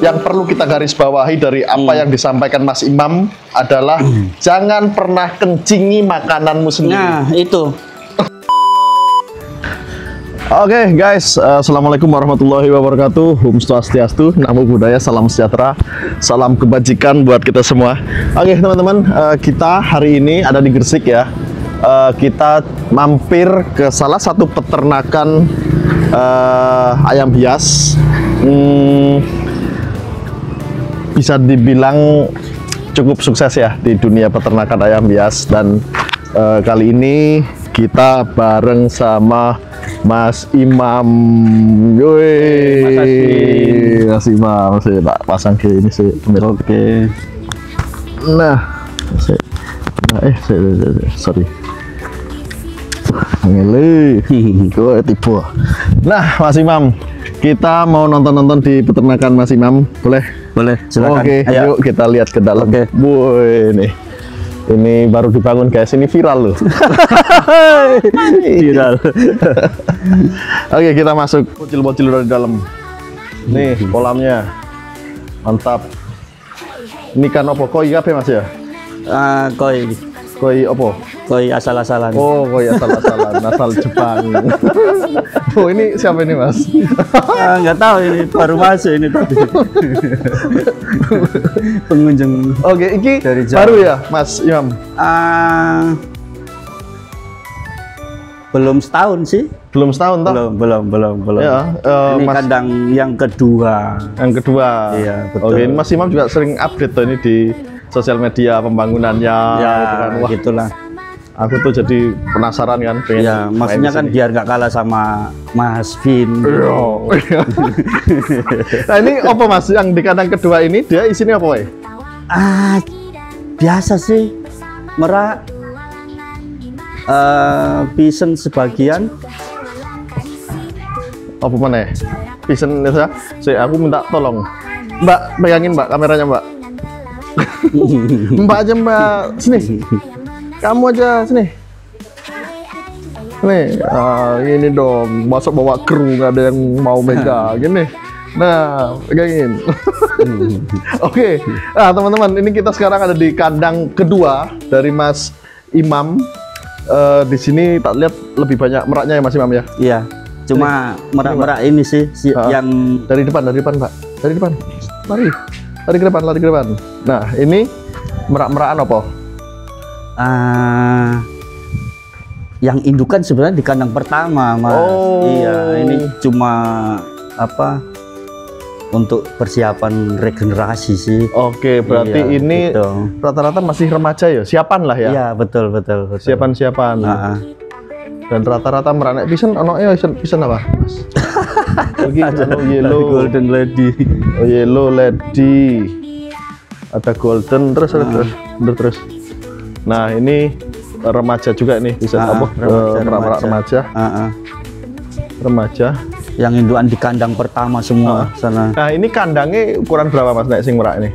yang perlu kita garis bawahi dari apa yang disampaikan Mas Imam adalah jangan pernah kencingi makananmu sendiri. Nah, itu. Oke guys, assalamualaikum warahmatullahi wabarakatuh. Om Swastiastu, Namo Buddhaya, salam sejahtera, salam kebajikan buat kita semua. Oke teman-teman, kita hari ini ada di Gresik ya. Kita mampir ke salah satu peternakan ayam hias. Bisa dibilang cukup sukses ya di dunia peternakan ayam hias, dan kali ini kita bareng sama Mas Imam. Yoi, Mas Imam, saya tak pasang ke ini sih. Oke. Nah, sorry. Ngele, gue tipu. Nah, Mas Imam, kita mau nonton di peternakan Mas Imam, boleh? Boleh, silakan. Oke, yuk kita lihat ke dalam. Oke. Boy, nih. Ini baru dibangun guys, ini viral loh. Viral. Oke, kita masuk. Bocil-bocil dari dalam. Nih kolamnya, mantap. Ini kan opo koi apa Mas ya? Koi opo? Koi asal-asalan. Oh, koi asal-asalan, asal Jepang. Oh, ini siapa ini Mas? Nggak tahu, ini baru masuk ini tadi. Pengunjung. Oke, ini dari Jawa. baru ya Mas Imam? Belum setahun sih. Belum setahun toh? Belum. Ya, ini Mas, kandang yang kedua. yang kedua. Iya, betul. Oke, ini Mas Imam juga sering update tuh ini di sosial media pembangunannya. Ya, gitu kan. Wah, gitulah. aku tuh jadi penasaran kan, pengen Ya, maksudnya kan biar nggak kalah sama Mas Vin. Nah, ini apa Mas yang di kandang kedua ini, dia isinya apa ya? Biasa sih, merak, pisen sebagian. Apa mana? Pisen ya? Aku minta tolong, Mbak, pegangin Mbak kameranya Mbak. Mbak aja Mbak, sini. Kamu aja sini. Nih, ini dong. Masa bawa kru nggak ada yang mau megang gini. Nah, pegangin. Oke. Nah, teman-teman, ini kita sekarang ada di kandang kedua dari Mas Imam. Di sini tak lihat lebih banyak meraknya ya Mas Imam ya? Iya. Cuma merak-merak ini sih yang dari depan Mbak. Dari depan. Lari ke depan. Nah, ini merak-merakan apa? Yang indukan sebenarnya di kandang pertama, Mas. Oh. Iya, ini cuma untuk persiapan regenerasi sih. Oke, berarti Iya, ini gitu. rata-rata masih remaja ya, siapan lah ya. Iya, betul. Siapan. Dan rata-rata meranek pisan anaknya pisan apa, Mas? Lagi yellow Golden Lady. Oh, yellow lady. Ada golden terus. Nah, ini remaja juga nih, bisa apa? Remaja. Remaja. Yang indukan di kandang pertama semua sana. Nah, ini kandangnya ukuran berapa Mas nek sing merak ini?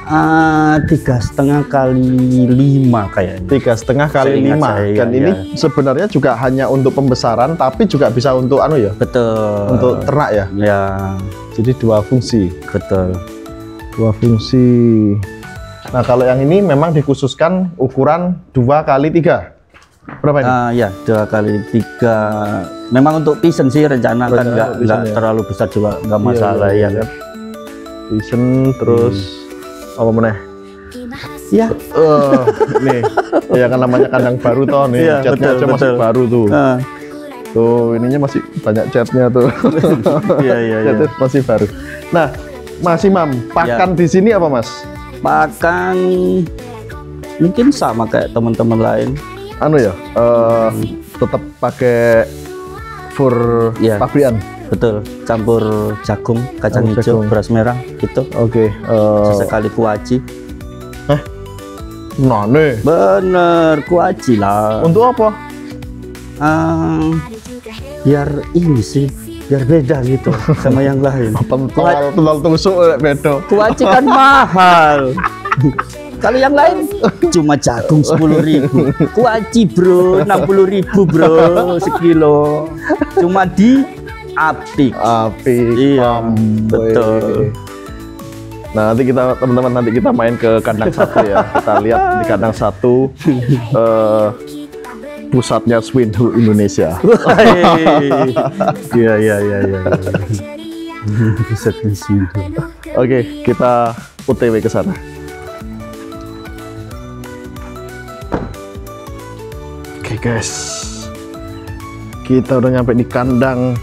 3,5 kali 5 kayaknya. 3,5 kali 5. Dan ini sebenarnya juga hanya untuk pembesaran, tapi juga bisa untuk anu ya? Betul. Untuk ternak ya? Ya. Jadi dua fungsi. Betul. Dua fungsi. Nah, kalau yang ini memang dikhususkan ukuran 2 kali 3. Berapa ini? Ya, 2 kali 3. Memang untuk pisen sih rencana kan nggak terlalu besar juga, nggak masalah ya. Pisen terus apa meneh? Ya. Nih, ya kan namanya kandang baru toh nih, Iya, catnya aja masih baru tuh. Tuh, ininya masih banyak catnya tuh. Iya. Catnya masih baru. Nah, Mas Imam, pakan di sini apa Mas? Pakan mungkin sama kayak teman-teman lain. Anu ya, tetap pakai fur pabrikan. Betul, campur jagung, kacang hijau, beras merah gitu. Oke. Sesekali kuaci. Nah nih. Bener, kuaci lah. Untuk apa? Biar ini sih, biar beda gitu sama yang lain. Pentol tusuk beda. Kuaci kan mahal. Kalau yang lain cuma jagung 10.000, kuaci bro 60.000 bro sekilo. Cuma di Apik. Apik. Iya, betul. Nah, nanti kita teman-teman nanti kita main ke kandang satu ya. Kita lihat di kandang satu pusatnya Swinhu Indonesia. Iya. Pusatnya Swinhu. Oke, kita OTW ke sana. Oke guys, kita udah nyampe di kandang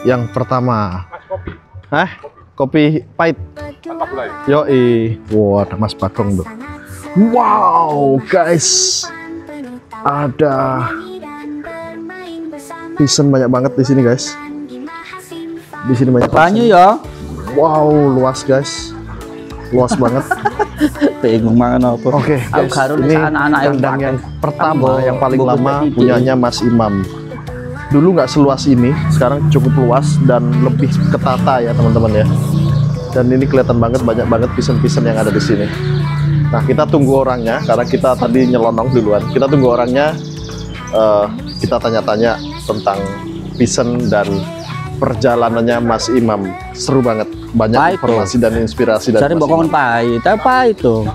yang pertama. Hah? Kopi pahit. Yoi. Wah, ada Mas Bagong tuh. Wow, guys. Ada pisen banyak banget di sini, guys. Di sini banyak Banyu ya. Wow, luas, guys. Luas banget. Bingung mangan apa. Oke, guys. Ini anak-anak kandang yang pertama, yang paling lama punyanya Mas Imam. Dulu nggak seluas ini, sekarang cukup luas dan lebih ketata ya teman-teman ya. Dan ini kelihatan banget, banyak banget pisen-pisen yang ada di sini. Nah, kita tunggu orangnya karena kita tadi nyelonong duluan. Kita tunggu orangnya, kita tanya-tanya tentang pisen dan perjalanannya Mas Imam. Seru banget, banyak informasi dan inspirasi dari Mas Imam. Pahit, apa itu?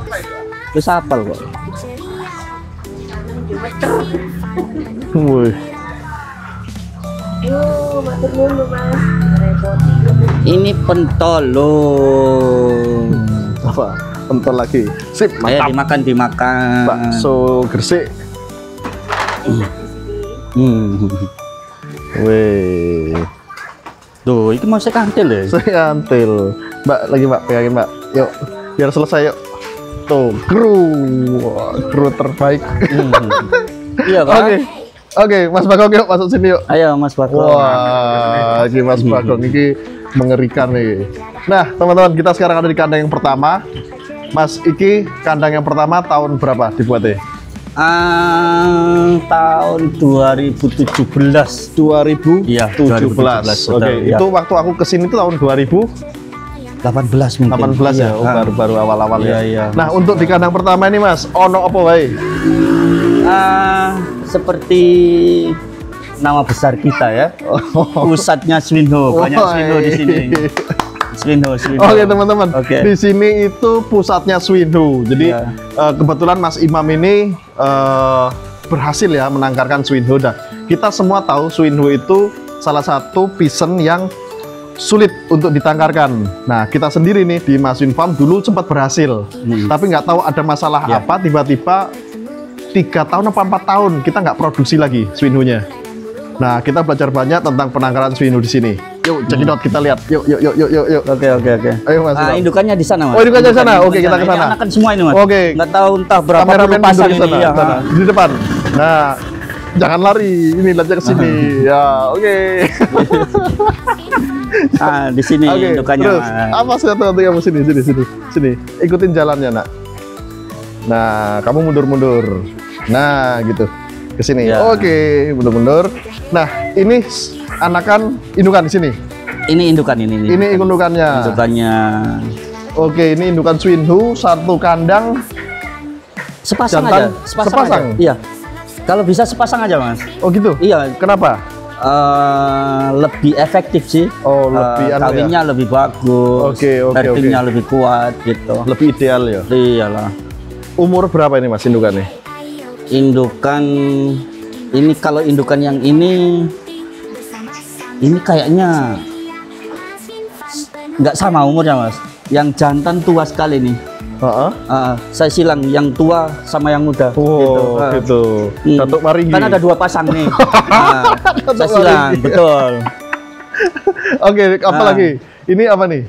Terus apal kok. Wih. Matur nuwun Mas. Ini pentol loh. Apa? Pentol lagi. Sip, mantap. Dimakan. Bakso Gresik. Wih. Tuh, ini mau saya kantil ya? Saya kantil. Mbak, lagi Mbak, pegangin Mbak. Yuk, biar selesai yuk. Tuh, kru. Wah, kru terbaik. Iya kan? Oke, Mas Bagong yuk masuk sini yuk. Ayo Mas Bagong. Wah, ini Mas Bagong ini mengerikan nih. Nah, teman-teman, kita sekarang ada di kandang yang pertama. Mas, iki kandang yang pertama tahun berapa dibuatnya? Tahun 2017. 2017. Iya, 2017. Oke, Ya. itu waktu aku kesini tuh tahun 2018 mungkin. ya, baru awal-awal ya. Iya. Nah, untuk di kandang pertama ini Mas, ono apa wae? Seperti nama besar kita ya. Pusatnya Swinhu, banyak Swinhu di sini. Swinhu. Oke, teman-teman. Oke. Di sini itu pusatnya Swinhu. Jadi kebetulan Mas Imam ini berhasil ya menangkarkan Swinhu. Dan kita semua tahu Swinhu itu salah satu pisen yang sulit untuk ditangkarkan. Nah, kita sendiri nih di Mas Win Farm dulu sempat berhasil, tapi nggak tahu ada masalah apa, tiba-tiba 3 tahun atau 4 tahun kita nggak produksi lagi Swinhu-nya. Nah, kita belajar banyak tentang penangkaran Swinhu di sini. Yuk, cekidot kita lihat. Yuk. Oke. Ayo Mas. Indukannya di sana Mas. Oh, indukannya di sana. Oke, kita ke sana. Ini anakan semua ini Mas. Oke. Nggak tahu entah berapa Kameramen pasang di sana, ini. Ya. di depan. Nah, jangan lari. Ini lihatnya ke sini. Ya, oke. Di sini indukannya. Terus, apa satu kamu sini. Ikutin jalannya, Nak. Nah, kamu mundur. Nah, gitu. Ke sini. Ya. Oke, mundur. Nah, ini anakan indukan di sini. Ini indukan ini. Ini indukannya. Oke, ini indukan Swinhu, satu kandang. Sepasang jantan, aja. Sepasang. Aja. Iya. Kalau bisa sepasang aja Mas. Oh gitu. Iya. Kenapa? Lebih efektif sih. Oh, lebih kawinnya lebih bagus. Oke. Herdingnya lebih kuat gitu. Lebih ideal ya. Iyalah. Umur berapa ini Mas indukannya? Indukan ini kalau indukan yang ini kayaknya nggak sama umurnya Mas. Yang jantan tua sekali nih. Saya silang yang tua sama yang muda. Oh, gitu. Datuk Maringgi. Kan ada 2 pasang nih. Saya silang, betul. Oke, apa lagi? Ini apa nih?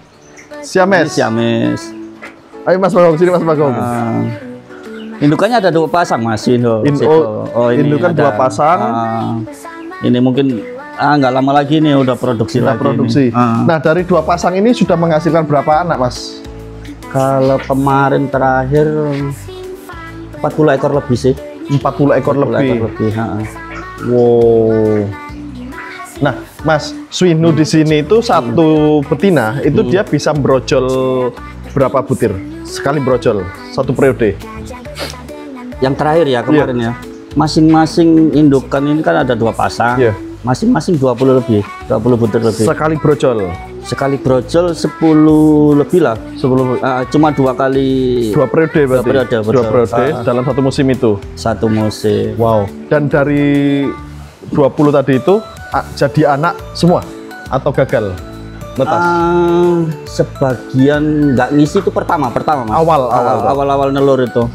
Siames. Ini Siames. Ayo Mas Bagong, sini Mas Bagong. Indukannya ada 2 pasang Mas Indo. Ini indukan ada 2 pasang. Ini mungkin nggak lama lagi nih udah produksi lagi. Nah, dari 2 pasang ini sudah menghasilkan berapa anak Mas? Kalau kemarin terakhir 40 ekor lebih sih. 40 ekor lebih. Wow. Nah, Mas, Swinhu di sini itu satu betina itu dia bisa brojol berapa butir? Sekali brojol, satu periode. Yang terakhir ya kemarin ya. Masing-masing indukan ini kan ada 2 pasang. Masing-masing 20 lebih, 20 butir lebih. Sekali brojol. sekali brojol 10 lebih lah. 10 Cuma 2 kali 2 periode berarti. periode, betul. 2 periode dalam satu musim itu. satu musim. Wow. Dan dari 20 tadi itu jadi anak semua atau gagal netas? Sebagian nggak ngisi itu pertama Mas. Awal nelur itu.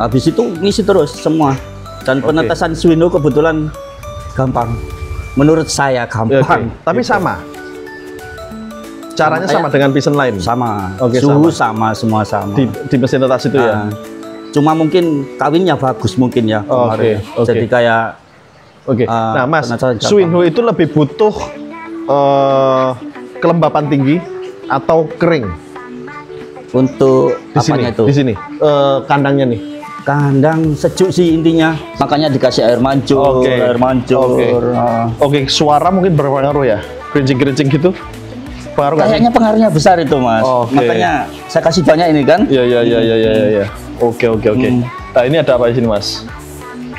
Habis itu ngisi terus semua. Dan penetasan Swino kebetulan gampang. Menurut saya gampang. Tapi sama. Caranya sama dengan pisen lain. Sama. Oke, Suhu sama, semua sama. Di mesin netas itu ya. Cuma mungkin kawinnya bagus mungkin ya kemarin. Jadi kayak nah Mas, Swinho itu lebih butuh kelembapan tinggi atau kering? Untuk Di sini, apanya itu? di sini kandangnya nih. Kandang sejuk sih intinya, makanya dikasih air mancur, air mancur. Oke, suara mungkin berpengaruh ya, gerincing gitu. Pengaruh nggak sih? Kayaknya pengaruhnya besar itu Mas. Makanya saya kasih banyak ini kan. Iya. Oke. Nah ini ada apa di sini Mas?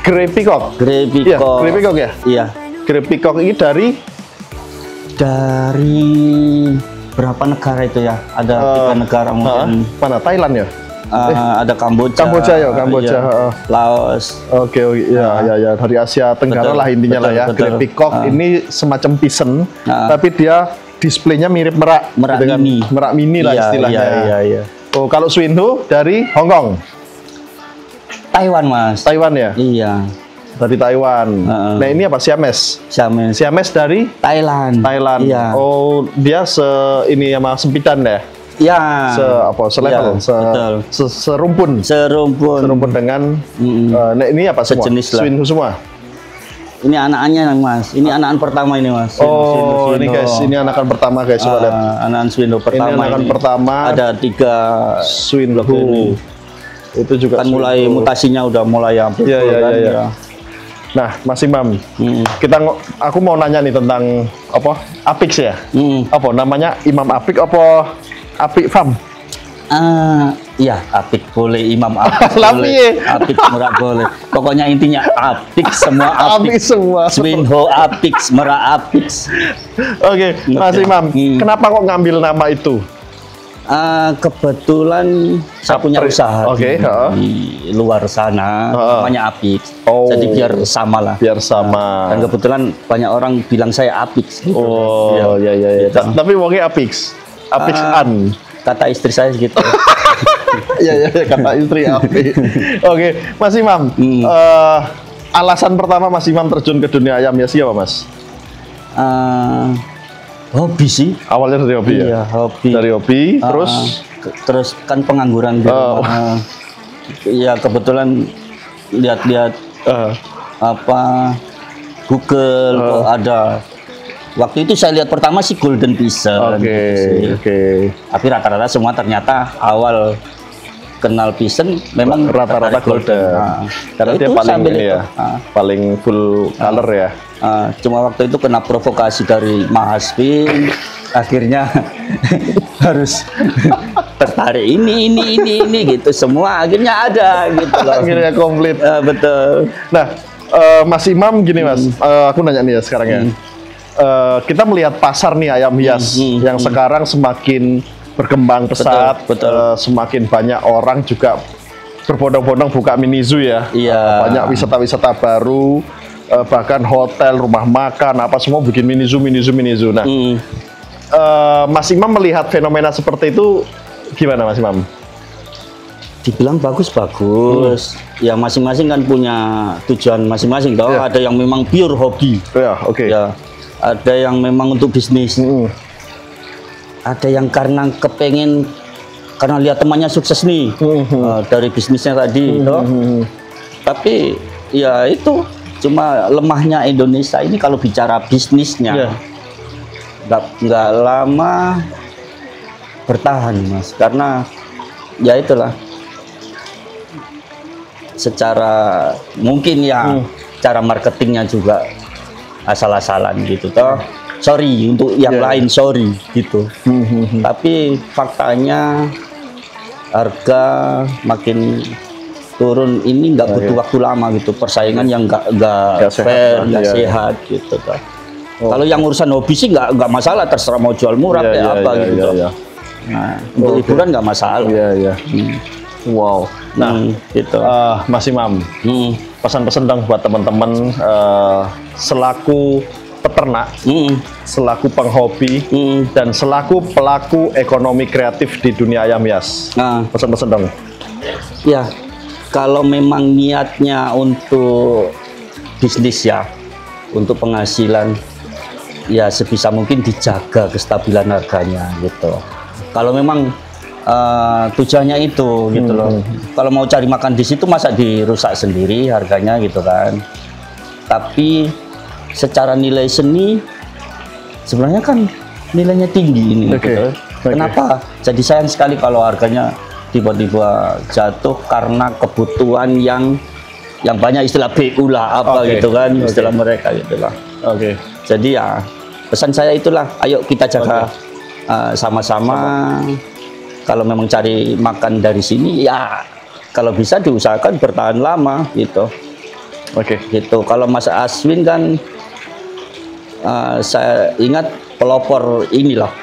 Grey Peacock. Grey Peacock. Grey Peacock ya? Iya. Grey Peacock ini dari berapa negara itu ya? Ada 3 negara mungkin. Mana? Thailand ya? Ada Kamboja. Kamboja. Iya. Laos. Oke, ya dari Asia Tenggara lah intinya lah ya. Grey Peacock ini semacam pisen, tapi dia displaynya mirip merak mini. Merak mini lah istilahnya. Iya. Oh, kalau Swinho dari Hong Kong. Taiwan Mas. Taiwan ya? Iya. Dari Taiwan. Nah ini apa? Siamese. Siamese dari Thailand. Iya. Oh, dia ini sama sempitan ya? Ya. Selevel, serumpun dengan nah ini apa semua? Sejenis lah. Swinho semua. Ini anak-anaknya Mas. Ini anakan pertama ini Mas. Swinho. Ini guys, ini anakan pertama guys, coba lihat. Anakan Swinho pertama. Ini anakan pertama. Ada 3 Swinho. Itu juga kan mulai mutasinya udah mulai hampir. Iya. Nah, Mas Imam, aku mau nanya nih tentang apa? Apix ya? Apa namanya? Imam Apik apa Apik Farm? Iya, Apik boleh, Imam Apik boleh, Apik Merak boleh. Pokoknya intinya Apik, semua Apik. Semua. Swinho Apik, Merak Apik. Oke, Mas Imam, kenapa kok ngambil nama itu? Kebetulan saya punya usaha di luar sana, namanya Apik. Jadi biar sama lah. Biar sama. Dan kebetulan banyak orang bilang saya Apik. Oh, iya. Tapi wongnya Apix. Apixan. Kata istri saya gitu. Iya, kata istri Apik. Oke, Mas Imam. Alasan pertama Mas Imam terjun ke dunia ayam ya siapa Mas? Hobi sih. Awalnya dari hobi ya? Iya, hobi. Dari hobi, terus kan pengangguran gitu. Ya kebetulan lihat-lihat Google kok ada. Waktu itu saya lihat pertama sih Golden Pison. Oke. Tapi rata-rata semua ternyata awal kenal Pison memang rata-rata Golden. Karena dia paling ini ya, paling full color ya. Cuma waktu itu kena provokasi dari Mahasvin, akhirnya harus tertarik ini gitu, semua akhirnya ada gitu loh. Akhirnya komplit. Betul. Nah, Mas Imam gini Mas, aku nanya nih ya sekarang ya. Kita melihat pasar nih ayam hias yang sekarang semakin berkembang pesat, semakin banyak orang juga berbondong-bondong buka mini zoo ya. Banyak wisata-wisata baru, bahkan hotel, rumah makan, apa semua bikin mini zoo. Nah, Mas Imam melihat fenomena seperti itu gimana Mas Imam? Dibilang bagus. Ya masing-masing kan punya tujuan masing-masing. Ada yang memang pure hobi. Ya, ada yang memang untuk bisnis. Ada yang karena karena lihat temannya sukses nih dari bisnisnya tadi. Tapi ya itu cuma lemahnya Indonesia ini kalau bicara bisnisnya nggak lama bertahan Mas, karena ya itulah secara mungkin ya cara marketingnya juga asal-asalan gitu toh. Sorry untuk yang lain, sorry gitu. Tapi faktanya harga makin turun ini nggak butuh waktu lama gitu. Persaingan yang nggak fair, nggak sehat gitu toh. Kalau yang urusan hobi sih nggak masalah, terserah mau jual murah kayak apa gitu. Nah, untuk hiburan nggak masalah. Wow. Nah, gitu. Mas Imam, pesan-pesan dong buat teman-teman selaku peternak, selaku penghobi, dan selaku pelaku ekonomi kreatif di dunia ayam hias. Pesan-pesan dong. Ya, kalau memang niatnya untuk bisnis ya, untuk penghasilan, ya sebisa mungkin dijaga kestabilan harganya gitu. Kalau memang tujuannya itu gitu loh. Kalau mau cari makan di situ masa dirusak sendiri harganya gitu kan. Tapi secara nilai seni sebenarnya kan nilainya tinggi ini gitu. Kenapa? Jadi sayang sekali kalau harganya tiba-tiba jatuh karena kebutuhan yang banyak, istilah BU lah apa gitu kan, istilah mereka gitu lah. Jadi ya pesan saya itulah, ayo kita jaga sama-sama. Kalau memang cari makan dari sini ya kalau bisa diusahakan bertahan lama gitu. Gitu. Kalau Mas Aswin kan saya ingat pelopor inilah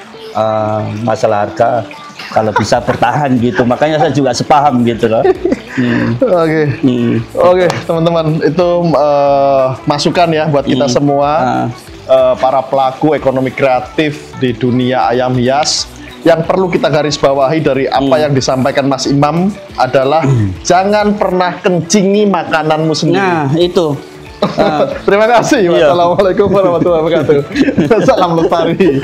masalah harga, kalau bisa bertahan gitu. Makanya saya juga sepaham gitu loh. Oke, teman-teman, itu masukan ya buat kita semua, para pelaku ekonomi kreatif di dunia ayam hias. Yang perlu kita garis bawahi dari apa yang disampaikan Mas Imam adalah jangan pernah kencingi makananmu sendiri. Nah, itu. Terima kasih. Wassalamualaikum warahmatullahi wabarakatuh. Salam lestari.